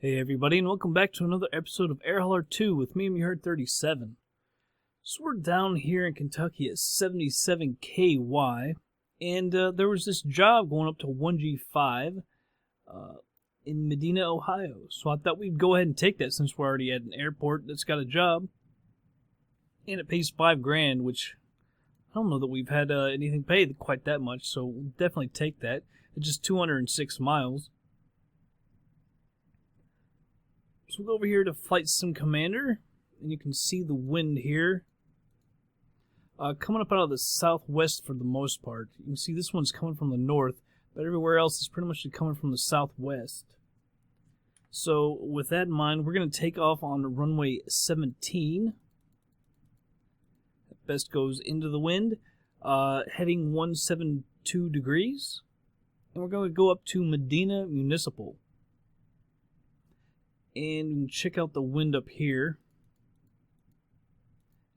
Hey everybody, and welcome back to another episode of Air Hauler 2 with me, Herd 37. So we're down here in Kentucky at 77 KY, and there was this job going up to 1G5 in Medina, Ohio. So I thought we'd go ahead and take that since we're already at an airport that's got a job, and it pays $5,000, which I don't know that we've had anything paid quite that much. So we'll definitely take that. It's just 206 miles. So we'll go over here to FlightSim Commander, and you can see the wind here. Coming up out of the southwest for the most part. You can see this one's coming from the north, but everywhere else is pretty much coming from the southwest. So with that in mind, we're going to take off on runway 17. That best goes into the wind, heading 172 degrees. And we're going to go up to Medina Municipal. And you can check out the wind up here.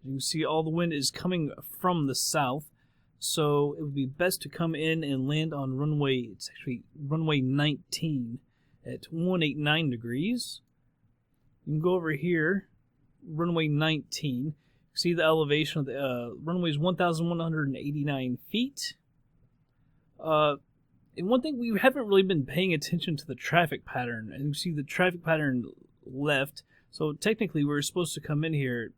You can see all the wind is coming from the south, so it would be best to come in and land on runway, it's actually runway 19 at 189 degrees. You can go over here, runway 19. You see the elevation of the runway is 1,189 feet. And one thing, we haven't really been paying attention to the traffic pattern. And you see the traffic pattern left. So technically we're supposed to come in here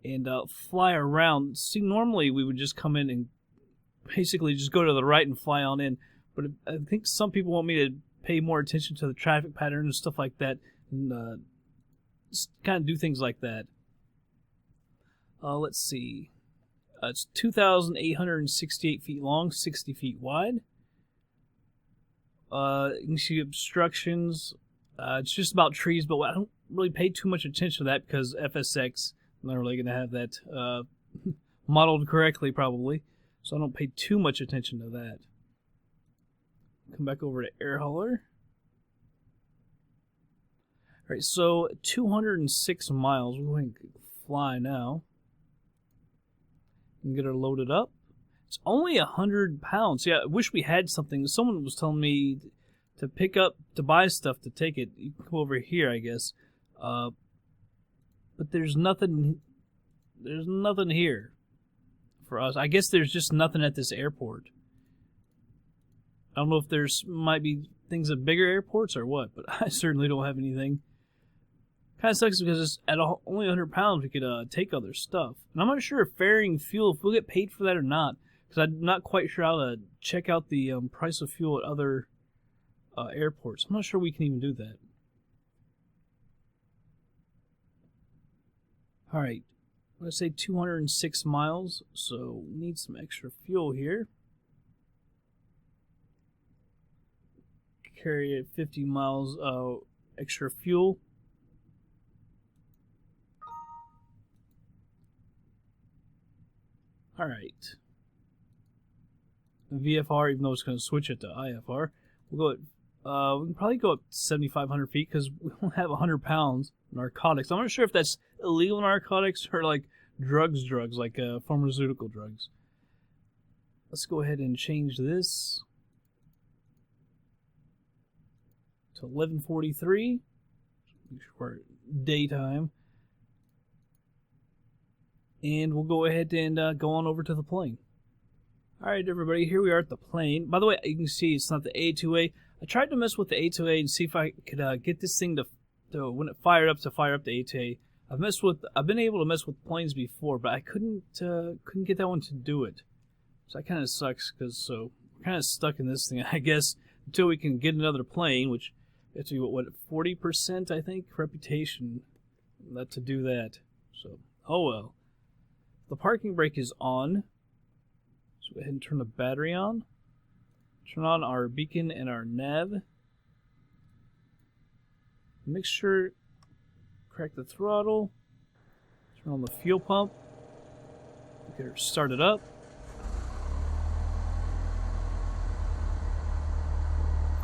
and fly around. See, normally we would just come in and basically just go to the right and fly on in. But I think some people want me to pay more attention to the traffic pattern and stuff like that. And just kind of do things like that. Let's see. It's 2,868 feet long, 60 feet wide. You can see obstructions. It's just about trees, but I don't really pay too much attention to that because FSX, I'm not really going to have that modeled correctly probably, so I don't pay too much attention to that. Come back over to Air Hauler. Alright, so 206 miles. We're going to fly now and get her loaded up. It's only 100 pounds. Yeah, I wish we had something. Someone was telling me to pick up, to buy stuff to take it. You can come over here, I guess. But there's nothing. There's nothing here for us. I guess there's just nothing at this airport. I don't know if there's might be things at bigger airports or what, but I certainly don't have anything. Kind of sucks because it's at only 100 pounds we could take other stuff. And I'm not sure if ferrying fuel, if we'll get paid for that or not. Because I'm not quite sure how to check out the price of fuel at other airports. I'm not sure we can even do that. Alright, let's say 206 miles, so we need some extra fuel here. Carry 50 miles extra fuel. Alright. VFR, even though it's going to switch it to IFR. We'll go at, we can probably go up 7,500 feet because we don't have 100 pounds narcotics. I'm not sure if that's illegal narcotics or like drugs, like pharmaceutical drugs. Let's go ahead and change this to 11:43. Make sure we're daytime. And we'll go ahead and go on over to the plane. Alright everybody, here we are at the plane. By the way, you can see it's not the A2A. I tried to mess with the A2A and see if I could get this thing to when it fired up, to fire up the A2A. I've been able to mess with planes before, but I couldn't get that one to do it. So that kind of sucks, because we're kind of stuck in this thing, I guess, until we can get another plane, which it's what 40% I think reputation to do that. So oh well. The parking brake is on. So go ahead and turn the battery on. Turn on our beacon and our nav. Make sure, crack the throttle. Turn on the fuel pump. Get her started up.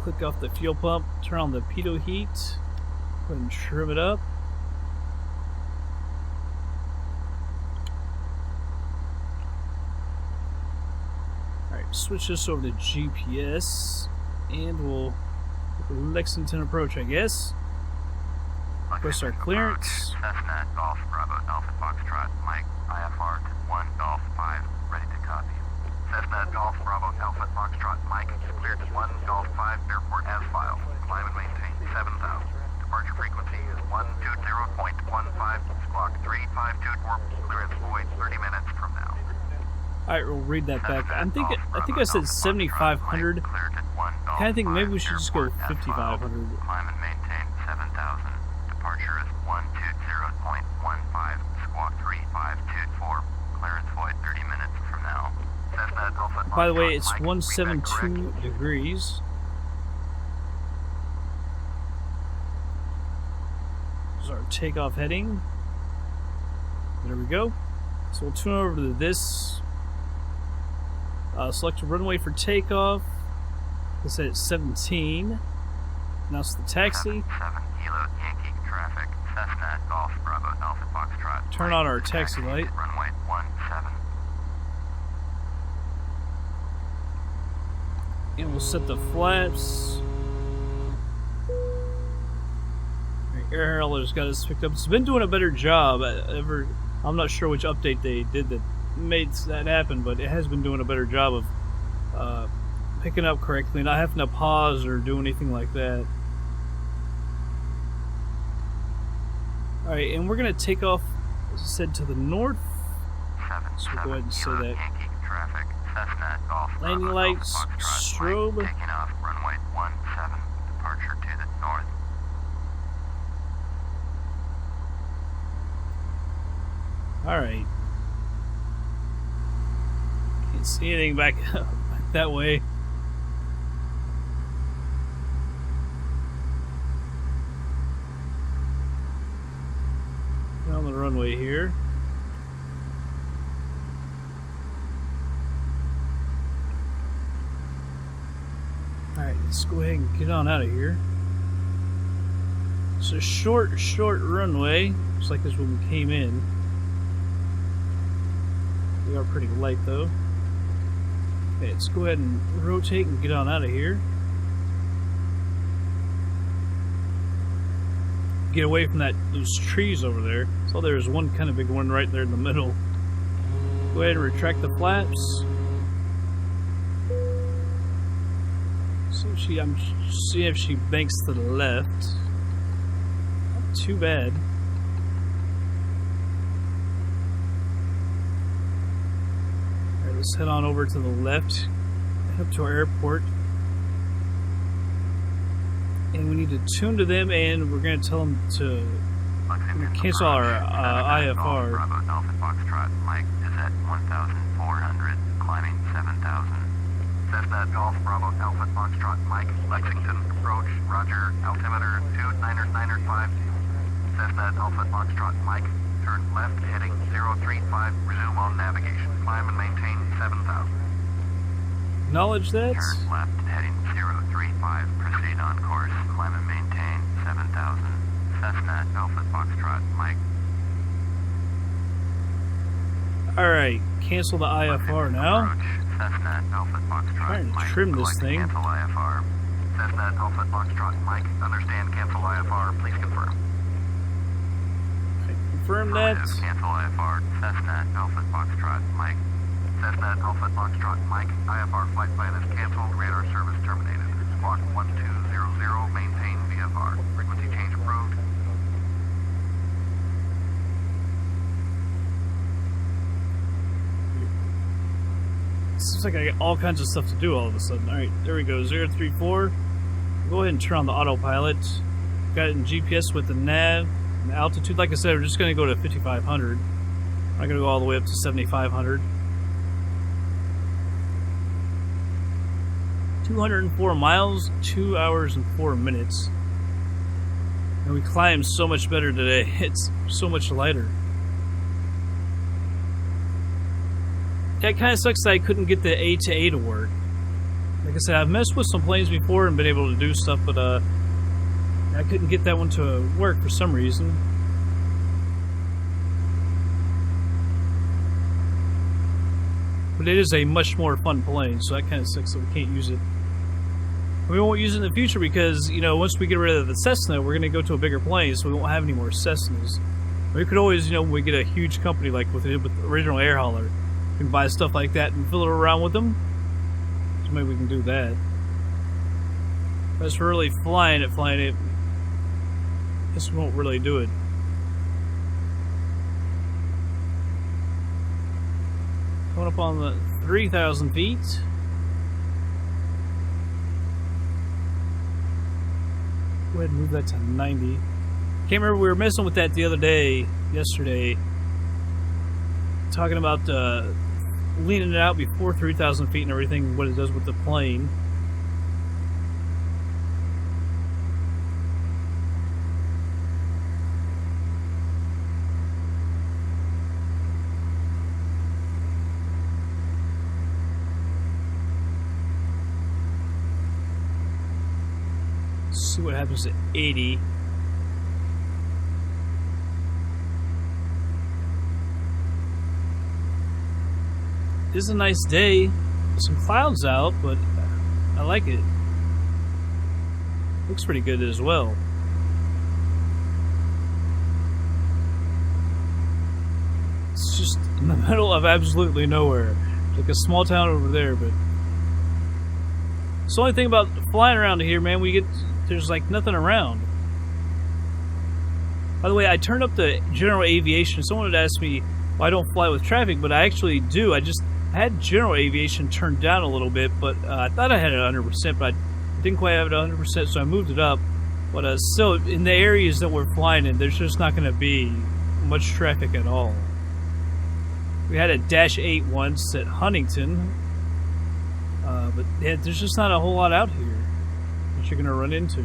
Click off the fuel pump. Turn on the pitot heat. Go ahead and trim it up. Switch this over to GPS, and we'll Lexington approach, I guess. Request our clearance. Cessna Golf Bravo Alpha Foxtrot Mike IFR to 1 Golf 5 ready to copy. Cessna Golf Bravo Alpha Foxtrot Mike cleared to 1 Golf 5 airport as filed. Climb and maintain 7,000. Departure frequency is 120.15 squawk 3524. Clearance void 30 minutes from now. Alright, we'll read that back. I think I said 7,500. I kind of think maybe we should just go 5,500. Climb and maintain 7,000. Departure is 120.15 squawk 3524. Clearance void 30 minutes from now. Cessna Alpha By the way, it's 172 degrees. This is our takeoff heading. There we go. So we'll tune over to this. Select a runway for takeoff. Let's say it's 17. Now it's the taxi. 7 Kilo Yankee traffic. Cessna Golf Bravo Alpha Foxtrot. Turn on our taxi light. Runway 17. And we'll set the flaps. Our air handler's got us picked up. It's been doing a better job. I'm not sure which update they did that made that happen, but it has been doing a better job of picking up correctly, not having to pause or do anything like that. Alright, and we're going to take off, as I said, to the north. So we'll go ahead and say that. Traffic. Cessna Golf Landing Bravo lights, Alpha Foxtrot strobe. Mike, taking off runway 17. Departure to the north. Alright. Can't see anything back that way. On the runway here. Alright, let's go ahead and get on out of here. It's a short runway, just like this when we came in. We are pretty light though. Okay, let's go ahead and rotate and get on out of here. Get away from those trees over there. So there's one kind of big one right there in the middle. Go ahead and retract the flaps. So I'm seeing if she banks to the left. Not too bad. Alright, let's head on over to the left. Head up to our airport. And we need to tune to them, and we're going to tell them to cancel our IFR. Bravo Alpha Foxtrot Mike is at 1,400, climbing 7,000. Cessna Golf Bravo Alpha Foxtrot Mike, Lexington approach, roger, altimeter 299.5. Cessna Alpha Foxtrot Mike, turn left heading 035, resume on navigation, climb and maintain 7,000. Acknowledge that. Turn left heading 035, proceed on course, climb and maintain 7,000. Cessna Alpha Foxtrot Mike. Alright, cancel the IFR now. Cessna Alpha Foxtrot Trying to Mike. trim this Select thing. Cancel IFR. Cessna Alpha Foxtrot Mike. Understand cancel IFR. Please confirm. Confirm that. Affirmative. Cancel IFR. Cessna Alpha Foxtrot Mike. Cessna Alpha Foxtrot Mike. IFR flight plan is canceled. Radar service terminated. Squawk 1200. Maintain VFR. Frequency change approved. Seems like I got all kinds of stuff to do all of a sudden. Alright, there we go. 034. Go ahead and turn on the autopilot. Got it in GPS with the nav. And the altitude, like I said, we're just going to go to 5,500. I'm not going to go all the way up to 7,500. 204 miles, 2 hours and 4 minutes. And we climbed so much better today. It's so much lighter. That kind of sucks that I couldn't get the A to work. Like I said, I've messed with some planes before and been able to do stuff, but I couldn't get that one to work for some reason. But it is a much more fun plane, so that kind of sucks that we can't use it. We won't use it in the future because, you know, once we get rid of the Cessna, we're going to go to a bigger plane, so we won't have any more Cessnas. We could always, you know, when we get a huge company like with the original air hauler, we can buy stuff like that and fill it around with them. So maybe we can do that. But as for really flying it, I guess we won't really do it. Coming up on the 3,000 feet. Go ahead and move that to 90. Can't remember, we were messing with that the other day, yesterday, talking about leaning it out before 3,000 feet and everything, what it does with the plane. See what happens at 80. This is a nice day. Some clouds out, but I like it. Looks pretty good as well. It's just in the middle of absolutely nowhere. It's like a small town over there, but it's the only thing about flying around here, man. There's like nothing around. By the way, I turned up the general aviation. Someone had asked me why I don't fly with traffic, but I actually do. I had general aviation turned down a little bit, but I thought I had it 100%, but I didn't quite have it 100%, so I moved it up. But still, in the areas that we're flying in, there's just not going to be much traffic at all. We had a Dash 8 once at Huntington, but yeah, there's just not a whole lot out here that you're going to run into.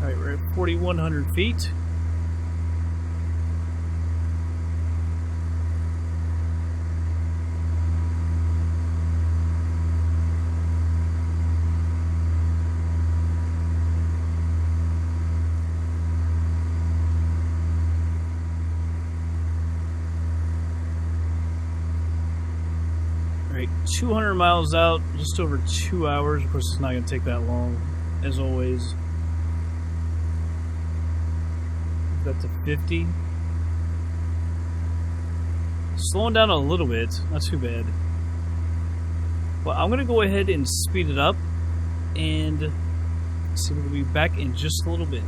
Alright, we're at 4,100 feet. Alright, 200 miles out, just over 2 hours. Of course, it's not going to take that long, as always. That to 50. Slowing down a little bit, not too bad. Well, I'm gonna go ahead and speed it up, and see, we'll be back in just a little bit.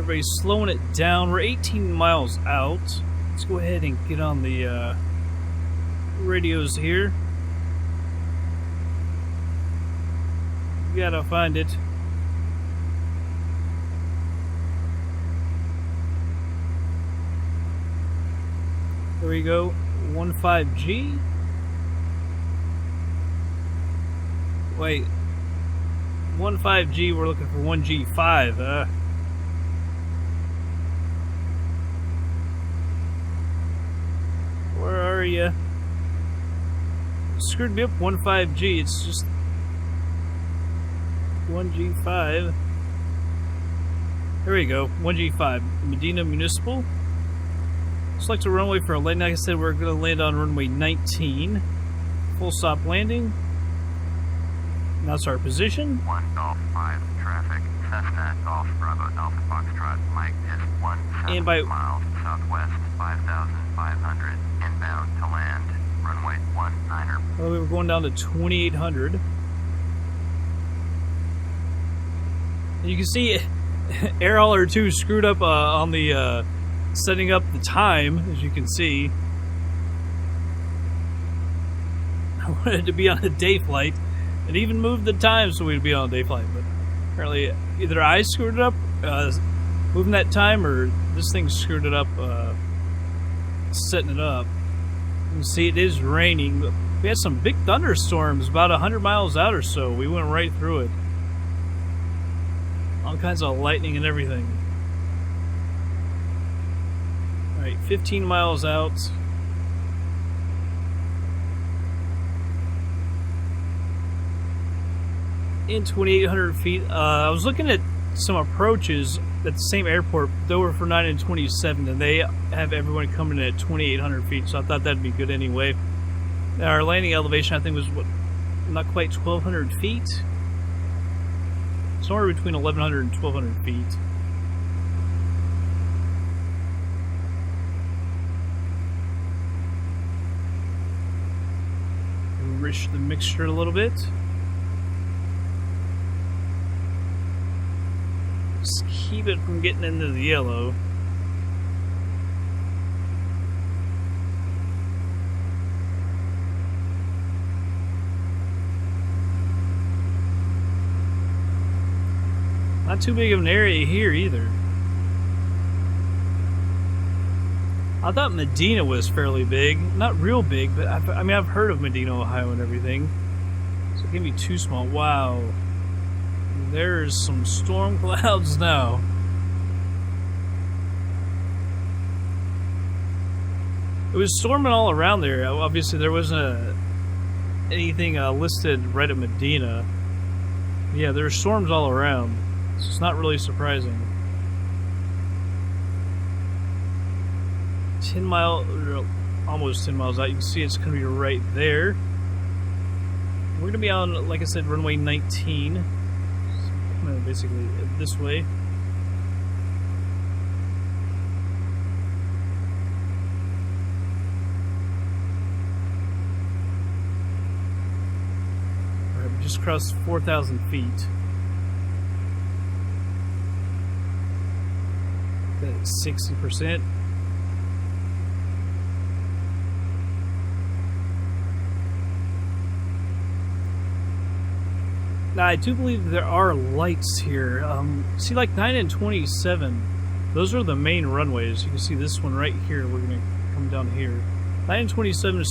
everybody's slowing it down. We're 18 miles out. Let's go ahead and get on the radios here. We gotta find it. There we go. 15G. Wait. 15G, we're looking for 1G5. Where are you? Screwed me up. 15G. It's just 1G5. There we go. 1G5. Medina Municipal. Select a runway for a landing. Like I said, we're going to land on runway 19. Full stop landing. Now that's our position. 1 Golf 5 traffic. Cessna Golf Bravo Alpha Foxtrot. Mike is 17 miles southwest, 5,500 inbound to land. Runway 19er. Well, we were going down to 2,800. You can see Air Hauler 2 screwed up on the setting up the time, as you can see. I wanted to be on a day flight. It even moved the time so we'd be on a day flight, but apparently either I screwed it up moving that time, or this thing screwed it up setting it up. You can see it is raining. We had some big thunderstorms about 100 miles out or so. We went right through it. All kinds of lightning and everything. Alright, 15 miles out. In 2,800 feet. I was looking at some approaches at the same airport. They were for 9 and 27, and they have everyone coming in at 2,800 feet, so I thought that'd be good anyway. Our landing elevation, I think, was what, not quite 1,200 feet? Somewhere between 1,100 and 1,200 feet. Enrich the mixture a little bit. Just keep it from getting into the yellow. Not too big of an area here either. I thought Medina was fairly big. Not real big, but I mean, I've heard of Medina, Ohio and everything. So it can be too small. Wow. There's some storm clouds now. It was storming all around there. Obviously, there wasn't anything listed right at Medina. Yeah, there were storms all around. So it's not really surprising. 10 miles, almost 10 miles out. You can see it's going to be right there. We're going to be on, like I said, runway 19. Basically this way. Alright, we just crossed 4,000 feet. That's 60%. Now, I do believe there are lights here. See, like 9 and 27, those are the main runways. You can see this one right here. We're going to come down here. 9 and 27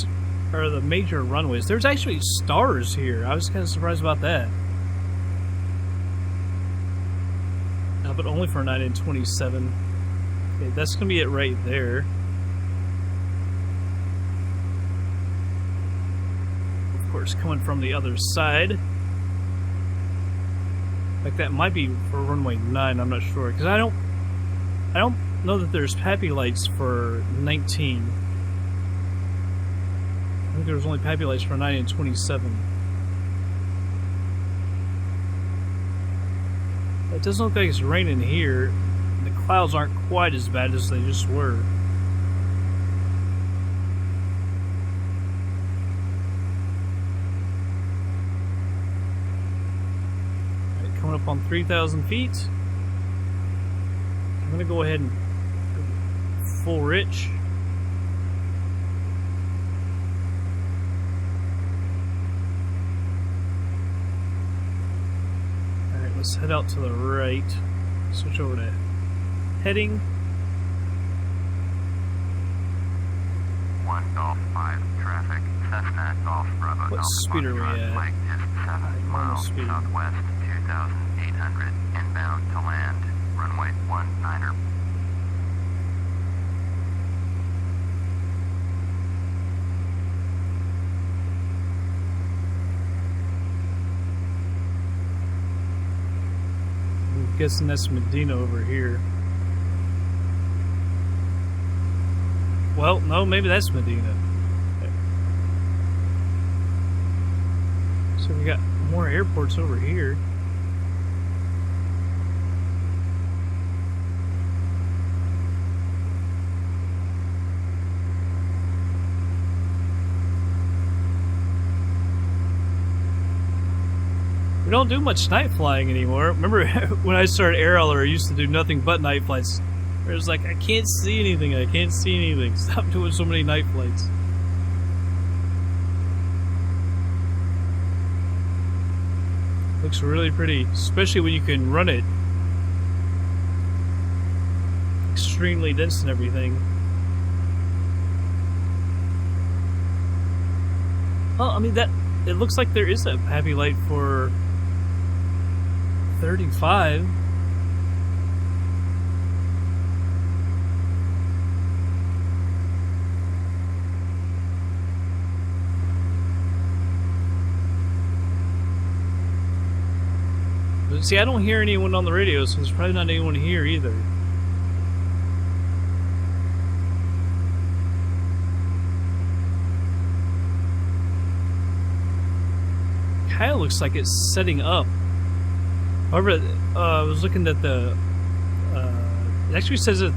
are the major runways. There's actually stars here. I was kind of surprised about that. But only for 9 and 27. Okay, that's going to be it right there. Of course, coming from the other side. Like that might be for runway 9, I'm not sure. Because I don't know that there's happy lights for 19. I think there's only happy lights for 9 and 27. It doesn't look like it's raining here. The clouds aren't quite as bad as they just were. Coming up on 3,000 feet. I'm gonna go ahead and go full rich. Alright, let's head out to the right. Switch over to heading. 1 Golf 5 traffic. Cessna Golf Bravo. What speed are we at? Flight is 7 miles speed. southwest, 2,800 inbound to land. Runway 19er. I'm guessing that's Medina over here. Well, no, maybe that's Medina. So we got more airports over here. We don't do much night flying anymore. Remember when I started AirAller, I used to do nothing but night flights. It was like, I can't see anything, I can't see anything. Stop doing so many night flights. Looks really pretty, especially when you can run it extremely dense and everything. Well, I mean, it looks like there is a happy light for 35. But see, I don't hear anyone on the radio, so there's probably not anyone here either. Kinda looks like it's setting up. However, I was looking at the... it actually says it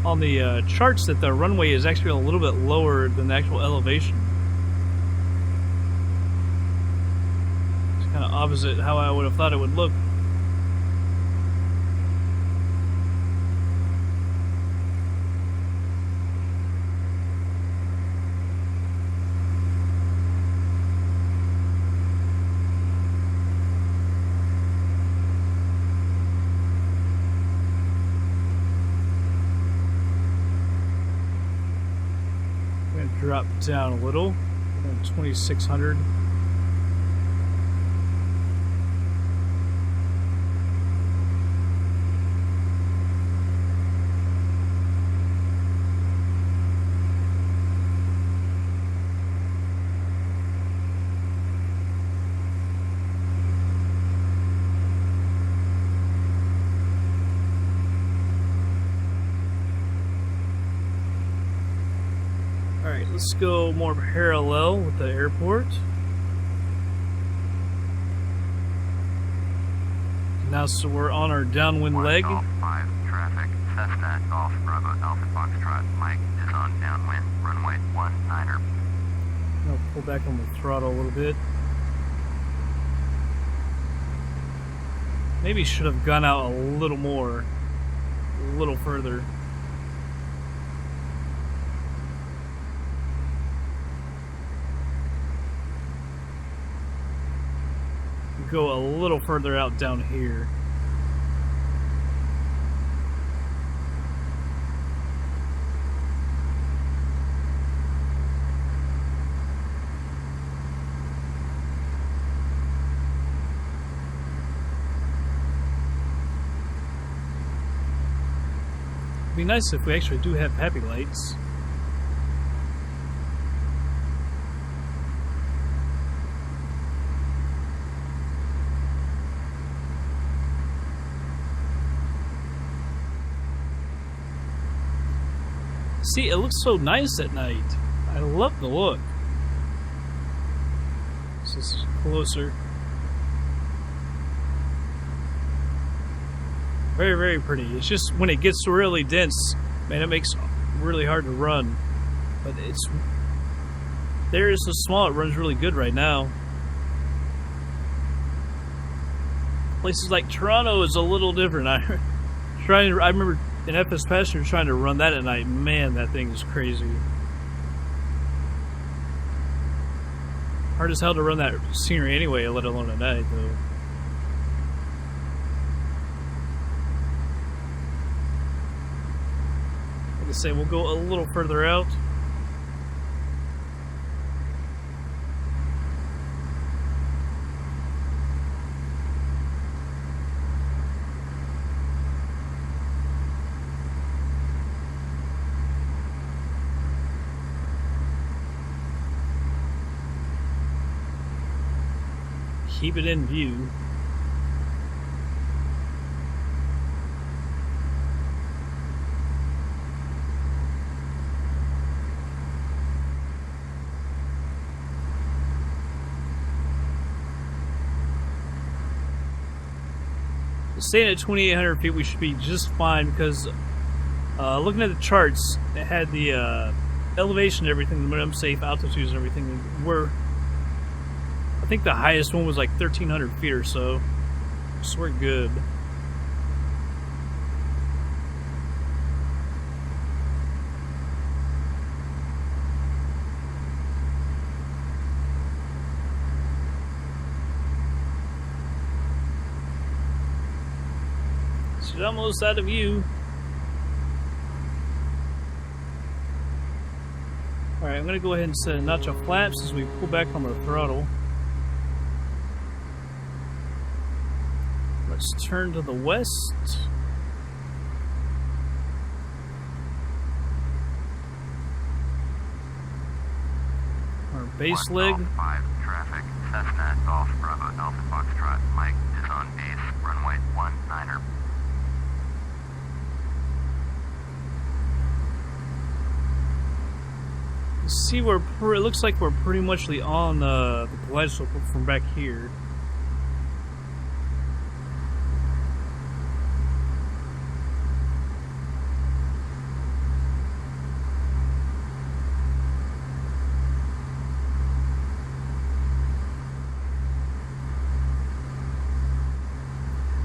on the charts that the runway is actually a little bit lower than the actual elevation. It's kind of opposite how I would have thought it would look. Drop down a little, 2600. Alright, let's go more parallel with the airport. Now, so we're on our downwind leg. Golf 5 traffic. Cessna Golf Bravo Alpha Foxtrot. Mike is on downwind. Runway 19er. I'll pull back on the throttle a little bit. Maybe should have gone out a little more. A little further. Go a little further out down here. It'd be nice if we actually do have happy lights. See, it looks so nice at night. I love the look. This is closer. Very, very pretty. It's just when it gets really dense, man, it makes it really hard to run. But it's... there is so small, it runs really good right now. Places like Toronto is a little different. I remember an FS passenger trying to run that at night, man, that thing is crazy. Hard as hell to run that scenery anyway, let alone at night, though. Like I say, we'll go a little further out. Keep it in view. Staying at 2,800 feet, we should be just fine because looking at the charts, it had the elevation and everything, the minimum safe altitudes and everything. I think the highest one was like 1,300 feet or so. So we're good. So it's almost out of view. Alright, I'm going to go ahead and set a notch of flaps as we pull back on the throttle. Let's turn to the west. Our base leg. Golf 5 traffic. Cessna Golf Bravo Alpha Foxtrot. Mike is on base. Runway 19er. See, it looks like we're pretty much on the kaleidoscope from back here.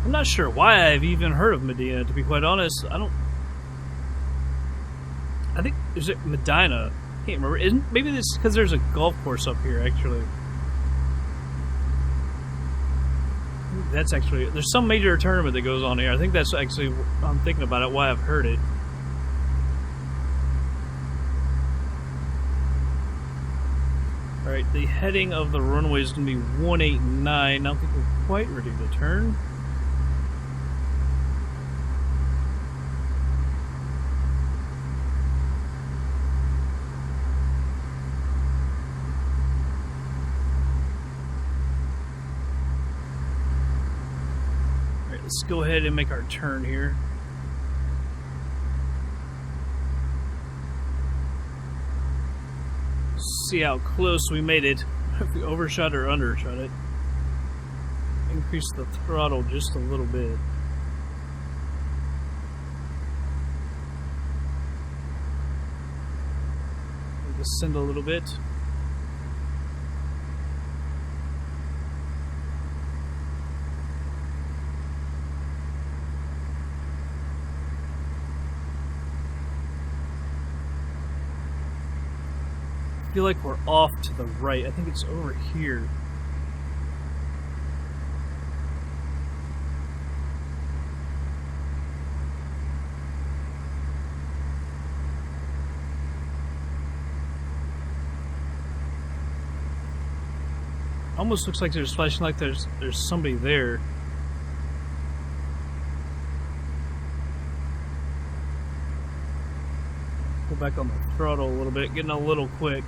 I'm not sure why I've even heard of Medina, to be quite honest. I think, is it Medina? I can't remember. Maybe this is because there's a golf course up here, actually. That's actually, there's some major tournament that goes on here. I think that's actually, I'm thinking about it, why I've heard it. Alright, the heading of the runway is going to be 189. I don't think we're quite ready to turn. Let's go ahead and make our turn here. See how close we made it. If we overshot or undershot it. Increase the throttle just a little bit. Descend a little bit. I feel like we're off to the right. I think it's over here. Almost looks like there's flashing like there's somebody there. Pull back on the throttle a little bit, getting a little quick.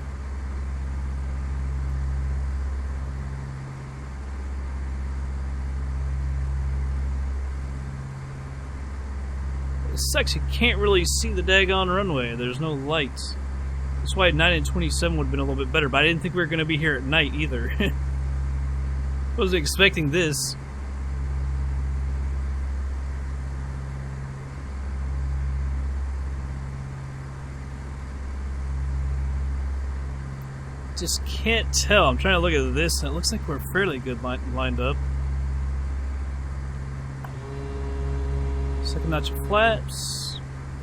It sucks, you can't really see the daggone runway. There's no lights. That's why 9 and 27 would have been a little bit better, but I didn't think we were going to be here at night either. Wasn't expecting this. Just can't tell. I'm trying to look at this, and it looks like we're fairly good lined up. Second notch of flaps.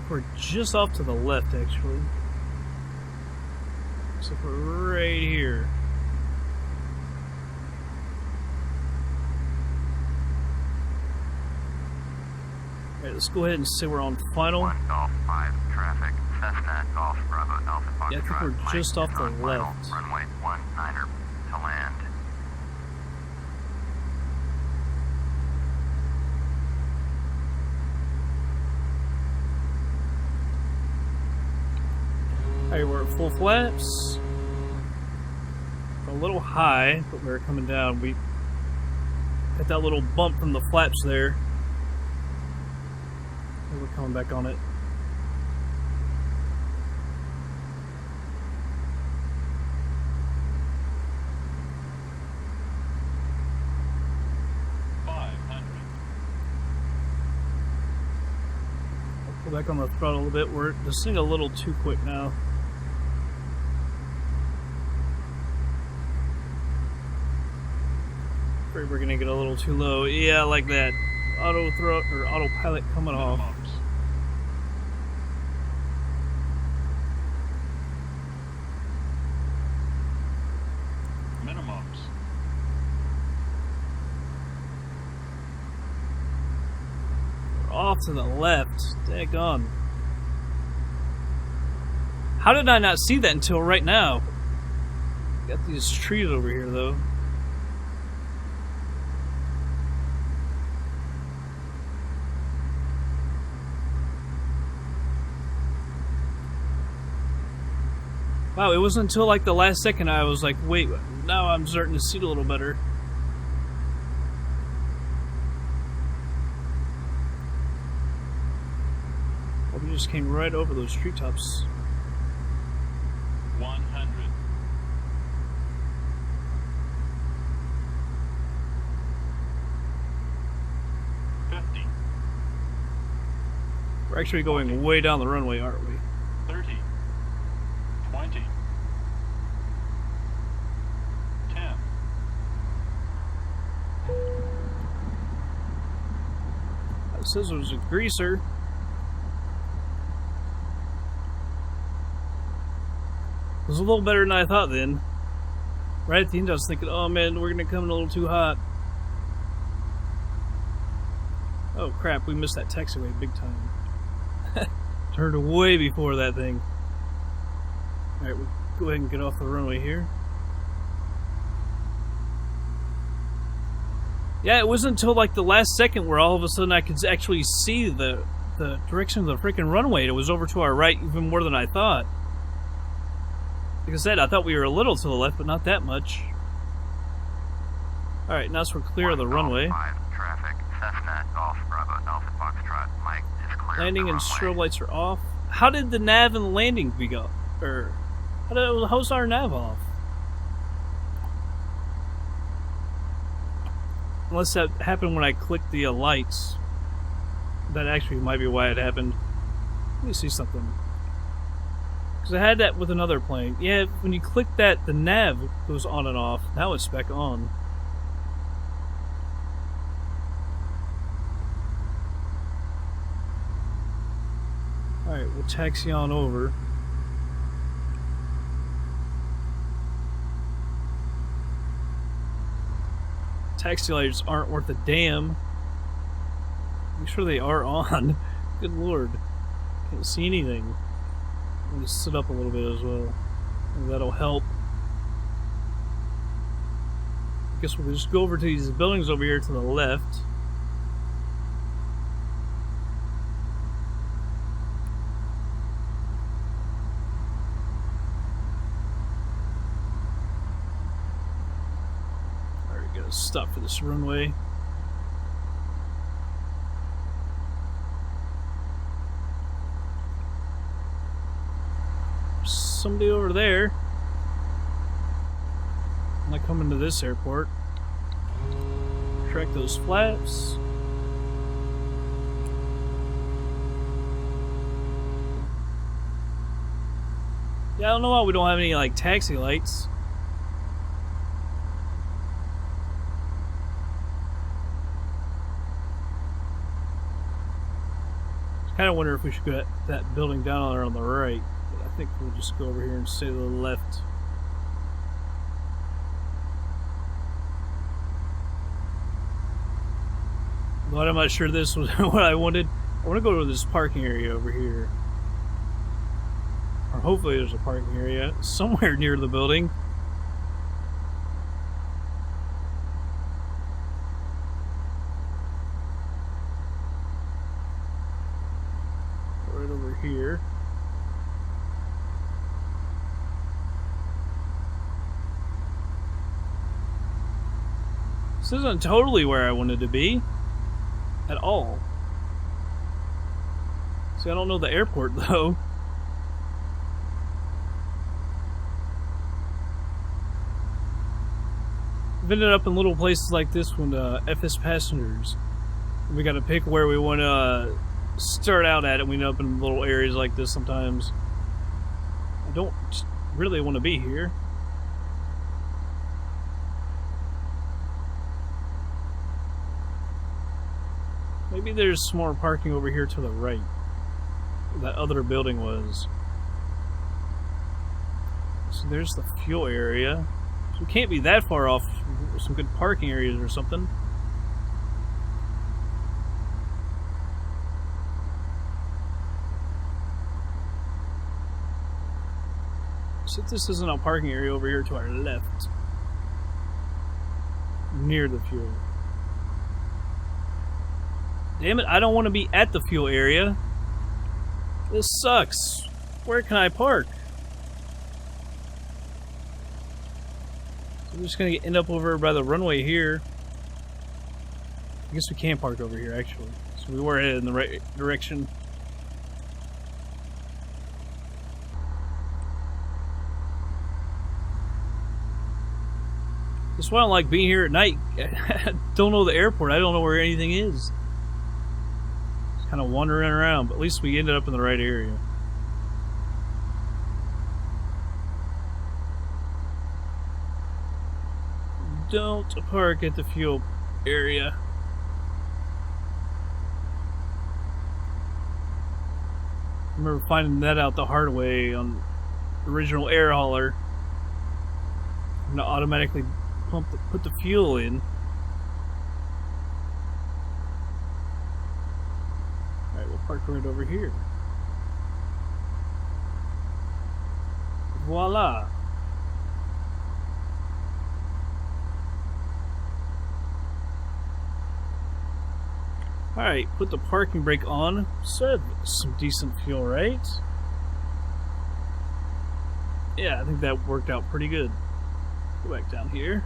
We're just off to the left, actually. So we're right here. Alright, let's go ahead and say we're on final. 1 Golf 5 traffic. Cessna Golf Bravo Alpha Foxtrot. Yeah, I think we're just off the left. Runway 19er to land. Alright, we're at full flaps. A little high, but we're coming down. We got that little bump from the flaps there. And we're coming back on it. Pull back on the throttle a little bit. We're just a little too quick now. Afraid we're gonna get a little too low. Yeah, like that. Auto throttle or autopilot coming off. Minimums. Off to the left. Daggone. How did I not see that until right now? Got these trees over here, though. Wow, it wasn't until like the last second I was like, wait, now I'm starting to see it a little better. We just came right over those treetops. 100. We're actually going way down the runway, aren't we? 30. 20. 10. It says it was a greaser. It was a little better than I thought then. Right at the end I was thinking, oh man, we're gonna come in a little too hot. Oh crap, we missed that taxiway big time. Turned way before that thing. Alright, we'll go ahead and get off the runway here. Yeah, it wasn't until like the last second where all of a sudden I could actually see the direction of the freaking runway. It was over to our right even more than I thought. Like I said, I thought we were a little to the left, but not that much. Alright, now we're clear of the runway. Traffic. Cessna Golf Bravo Alpha Foxtrot. Mike is clear. Landing and strobe lights are off. How did the nav and the landing go? Or how's our nav off? Unless that happened when I clicked the lights. That actually might be why it happened. Let me see something. Because I had that with another plane. Yeah, when you click that, the nav goes on and off. Now it's back on. Alright, we'll taxi on over. Taxi lights aren't worth a damn. Make sure they are on. Good lord. Can't see anything. I'm gonna sit up a little bit as well. And that'll help. I guess we'll just go over to these buildings over here to the left. Alright, gotta stop for this runway. Somebody over there. I'm not coming to this airport. Track those flaps. Yeah, I don't know why we don't have any like taxi lights. Kind of wonder if we should go at that building down there on the right. But I think we'll just go over here and stay to the left. But I'm not sure this was what I wanted. I want to go to this parking area over here. Or hopefully there's a parking area somewhere near the building. Right over here. This isn't totally where I wanted to be. At all. See, I don't know the airport though. I've ended up in little places like this one, FS passengers. We gotta pick where we want to start out at, and we end up in little areas like this sometimes. I don't really want to be here. Maybe there's some more parking over here to the right. That other building was. So there's the fuel area. So we can't be that far off some good parking areas or something. So this isn't a parking area over here to our left. Near the fuel. Damn it, I don't want to be at the fuel area. This sucks. Where can I park? So I'm just going to end up over by the runway here. I guess we can park over here, actually. So we were headed in the right direction. That's why I don't like being here at night. I don't know the airport. I don't know where anything is. Kind of wandering around, but at least we ended up in the right area. Don't park at the fuel area. I remember finding that out the hard way on the original air hauler. I'm gonna automatically put the fuel in. Park right over here. Voila. Alright, put the parking brake on. So some decent fuel, right? Yeah, I think that worked out pretty good. Go back down here.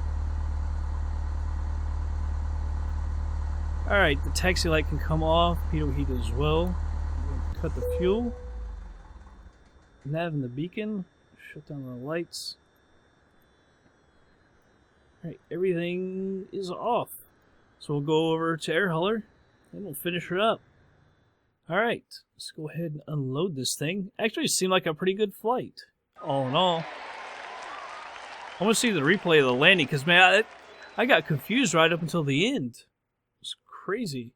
Alright, the taxi light can come off. Pitot heat as well. Cut the fuel. Nav in the beacon. Shut down the lights. Alright, everything is off. So we'll go over to air hauler and we'll finish her up. Alright, let's go ahead and unload this thing. Actually, it seemed like a pretty good flight. All in all. I want to see the replay of the landing because, man, I got confused right up until the end. Crazy.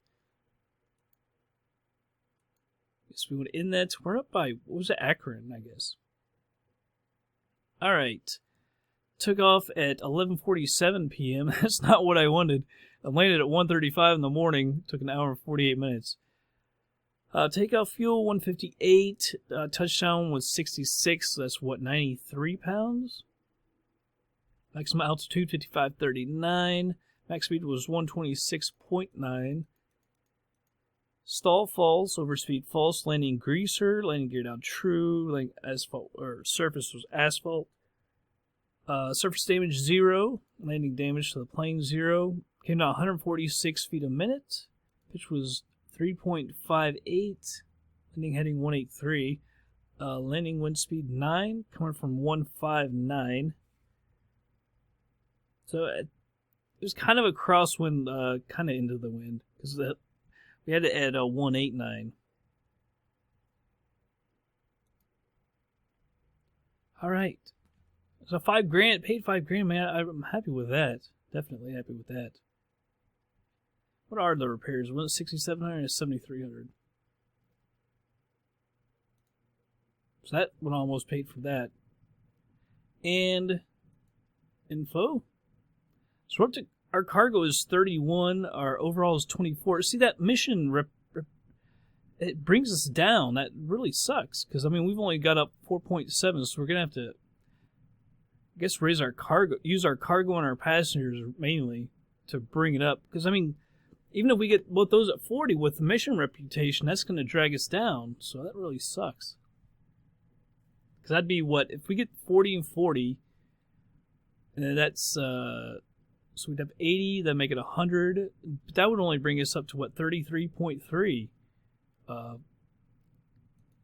Guess we would end that. We're up by, what was it, Akron, I guess. Alright. Took off at 11:47 p.m. That's not what I wanted. I landed at 1:35 in the morning. Took an hour and 48 minutes. Takeoff fuel, 158. Touchdown was 66. So that's, what, 93 pounds? Maximum altitude, 5539. Max speed was 126.9. Stall false, overspeed false, landing greaser, landing gear down true, landing asphalt or surface was asphalt. Surface damage 0, landing damage to the plane 0. Came down 146 feet a minute. Pitch was 3.58. Landing heading 183. Landing wind speed 9, coming from 159. So it was kind of a crosswind, kind of into the wind, because we had to add a 189. All right, so $5,000, paid $5,000, man. I'm happy with that. Definitely happy with that. What are the repairs? 1,6,700 and 7,300. So that would almost paid for that. And info. So we're up to, our cargo is 31. Our overall is 24. See, that mission it brings us down. That really sucks because I mean we've only got up 4.7, so we're gonna have to, I guess, raise our cargo, use our cargo and our passengers mainly to bring it up. Because I mean, even if we get both those at 40 with the mission reputation, that's gonna drag us down. So that really sucks. Because that'd be what if we get 40 and 40, and then that's so we'd have 80. That'd make it 100. But that would only bring us up to what 33.3.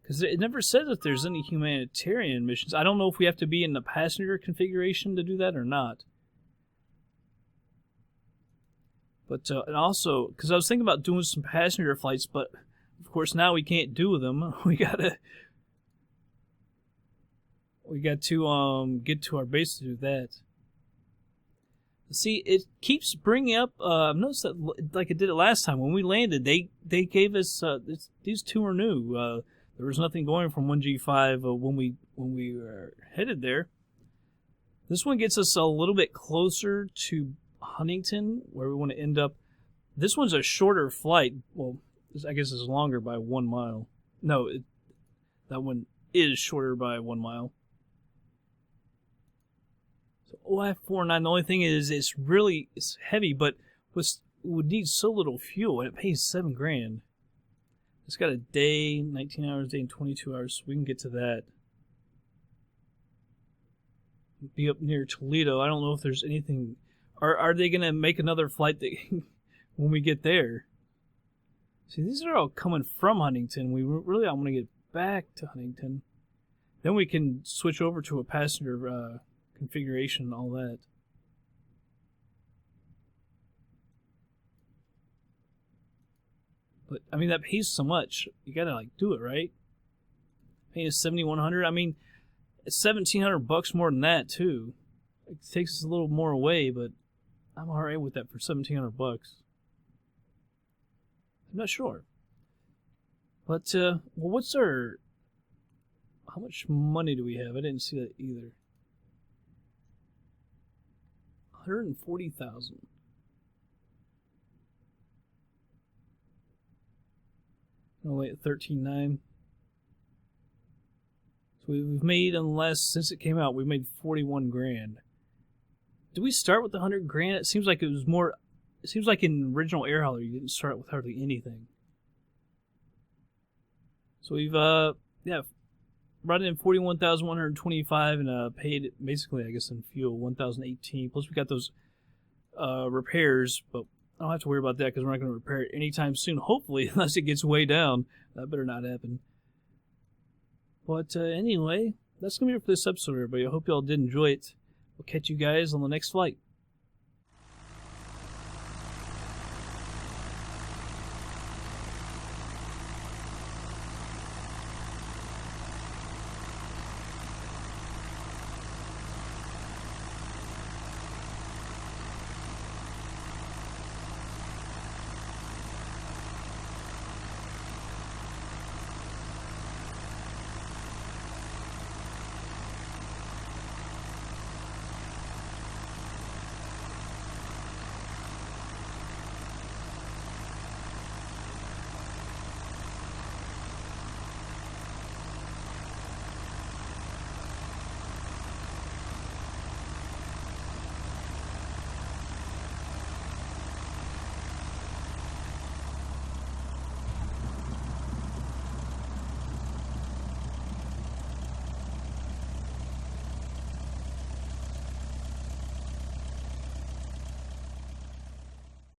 Because it never says if there's any humanitarian missions. I don't know if we have to be in the passenger configuration to do that or not. But and also, because I was thinking about doing some passenger flights, but of course now we can't do them. We got to get to our base to do that. See, it keeps bringing up. I've noticed that, like it did it last time when we landed. They gave us these two are new. There was nothing going from 1G5 when we were headed there. This one gets us a little bit closer to Huntington, where we want to end up. This one's a shorter flight. Well, I guess it's longer by 1 mile. No, that one is shorter by 1 mile. So OF49, the only thing is it's heavy, but would need so little fuel, and it pays $7,000. It's got a day, 19 hours, day, and 22 hours, so we can get to that. Be up near Toledo. I don't know if there's anything. Are they going to make another flight that when we get there? See, these are all coming from Huntington. I want to get back to Huntington. Then we can switch over to a passenger configuration and all that. But I mean that pays so much. You gotta like do it, right? Paying us $7,100. I mean, it's $1,700 more than that too. It takes us a little more away, but I'm alright with that for $1,700. I'm not sure. But well, what's our? How much money do we have? I didn't see that either. 140,000. Only at 13.9. So we've made, since it came out, we've made $41,000. Did we start with $100,000? It seems like it was more. It seems like in original Air Hauler you didn't start with hardly anything. So we've brought in 41,125 and paid basically, I guess, in fuel 1,018. Plus we got those repairs, but I don't have to worry about that because we're not going to repair it anytime soon. Hopefully, unless it gets way down. That better not happen. But anyway, that's going to be it for this episode, everybody. I hope you all did enjoy it. We'll catch you guys on the next flight.